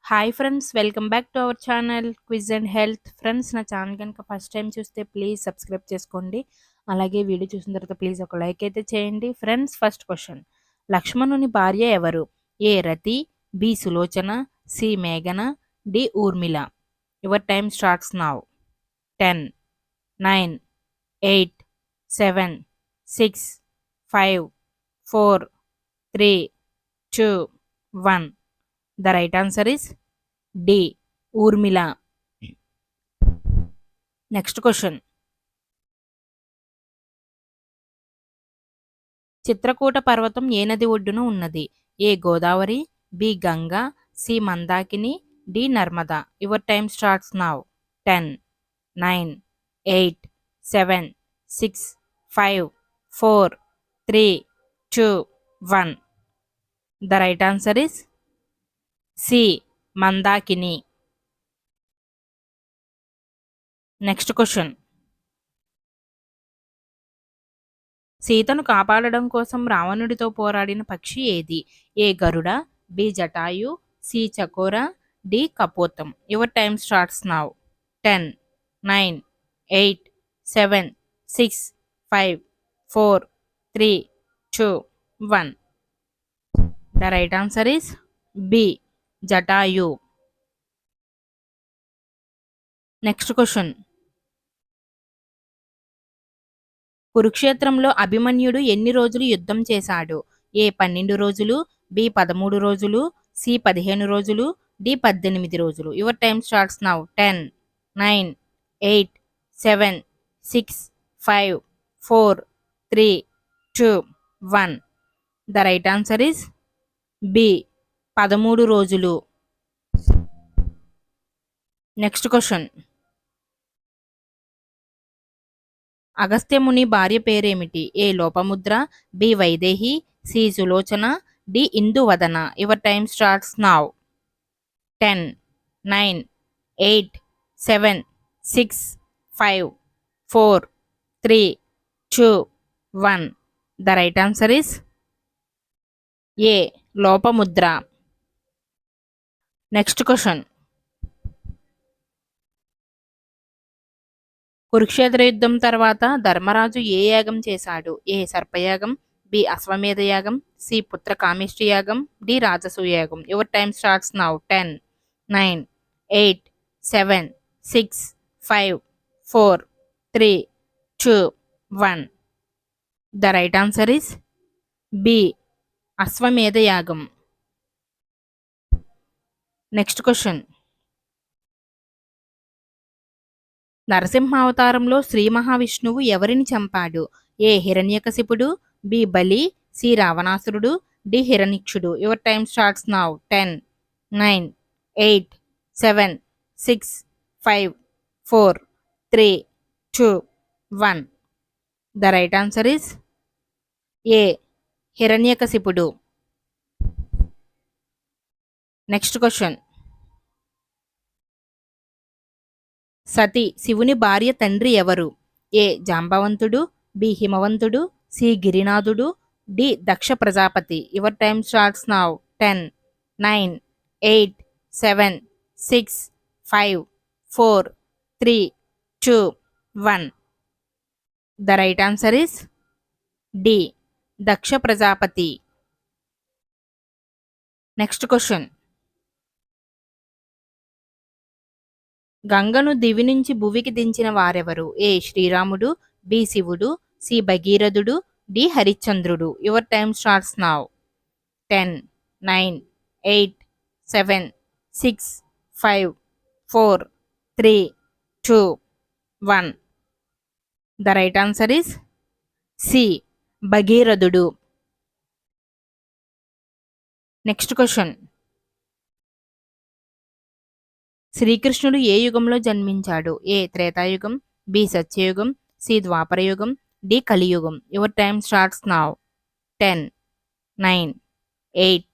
Hi friends, welcome back to our channel quiz and health. Friends, నా channel కనుక first time చూస్తే please subscribe చేసుకోండి. అలాగే video చూసిన తర్వాత ప్లీజ్ ఒక లైక్ అయితే చేయండి. ఫ్రెండ్స్, ఫస్ట్ క్వశ్చన్: లక్ష్మణుని భార్య ఎవరు? A Rati, B Sulochana, C మేఘన, D Urmila. Your time starts now. 10, 9, 8, 7, 6, 5, 4, 3, 2, 1. The right answer is D. Urmila. Next question: Chitrakoot పర్వతం ఏ నది ఒడ్డున ఉన్నది? A Godavari, B Ganga, C Mandakini, D Narmada. Your time starts now. 10, 9, 8, 7, 6, 5, 4, 3, 2, 1. The right answer is C Mandakini. Next question: సీతను కాపాడడం కోసం రావణుడితో పోరాడిన పక్షి ఏది? A Garuda, B Jatayu, C Chakora, D కపోతం. Your time starts now. 10, 9, 8, 7, 6, 5, 4, 3, 2, 1. The right answer is B. Jatayu. Next question: కురుక్షేత్రంలో అభిమన్యుడు ఎన్ని రోజులు యుద్ధం చేశాడు? ఏ 12 రోజులు, బి 13 రోజులు, సి 15 రోజులు, డి 18 రోజులు. Your time starts now. 10, 9, 8, 7, 6, 5, 4, 3, 2, 1. The right answer is B. 13 రోజులు. నెక్స్ట్ క్వశ్చన్: అగస్త్యముని భార్య పేరేమిటి? A Lopamudra, B Vaidehi, C Sulochana, D Induvadana. Your time starts now. 10, 9, 8, 7, 6, 5, 4, 3, 2, 1. The right answer is A Lopamudra. Next question: Kurukshetra యుద్ధం తర్వాత ధర్మరాజు ఏ యాగం చేశాడు? ఏ సర్పయాగం, బి అశ్వమేధ యాగం, సి పుత్ర కామేష్టి యాగం, డి రాజసూయ యాగం. Your time starts now. 10, 9, 8, 7, 6, 5, 4, 3, 2, 1. The right answer is B. Ashwamedha యాగం. నెక్స్ట్ క్వశ్చన్: నరసింహావతారంలో శ్రీ మహావిష్ణువు ఎవరిని చంపాడు? ఏ హిరణ్యకశిపుడు, బి బలి, సి రావణాసురుడు, డి హిరణిక్షుడు. Your time starts now. 10, 9, 8, 7, 6, 5, 4, 3, 2, 1. The right answer is A హిరణ్యకశిపుడు. నెక్స్ట్ క్వశ్చన్: సతి శివుని భార్య తండ్రి ఎవరు? ఏ జాంబవంతుడు, బి హిమవంతుడు, సి గిరినాథుడు, D Daksha Prajapati. Your time starts now. 10, 9, 8, 7, 6, 5, 4, 3, 2, 1. The right answer is D Daksha Prajapati. Next question: గంగను దివి నుంచి భువికి దించిన వారెవరు? ఏ శ్రీరాముడు, బి శివుడు, సి భగీరథుడు, డి హరిశ్చంద్రుడు. Your time starts now. 10, 9, 8, 7, 6, 5, 4, 3, 2, 1. The right answer is C భగీరథుడు. నెక్స్ట్ క్వశ్చన్: శ్రీకృష్ణుడు ఏ యుగంలో జన్మించాడు? ఏ త్రేతాయుగం, బి సత్యయుగం, సి ద్వాపరయుగం, డి కలియుగం. Your time starts now. 10, 9, 8,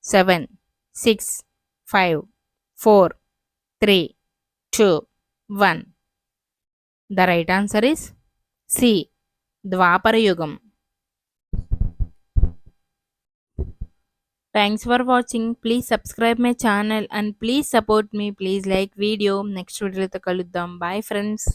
7, 6, 5, 4, 3, 2, 1. The right answer is C ద్వాపరయుగం. Thanks for watching. Please subscribe my channel and please support me. Please like video. Next వీడియోతో కలుద్దాం. Bye friends.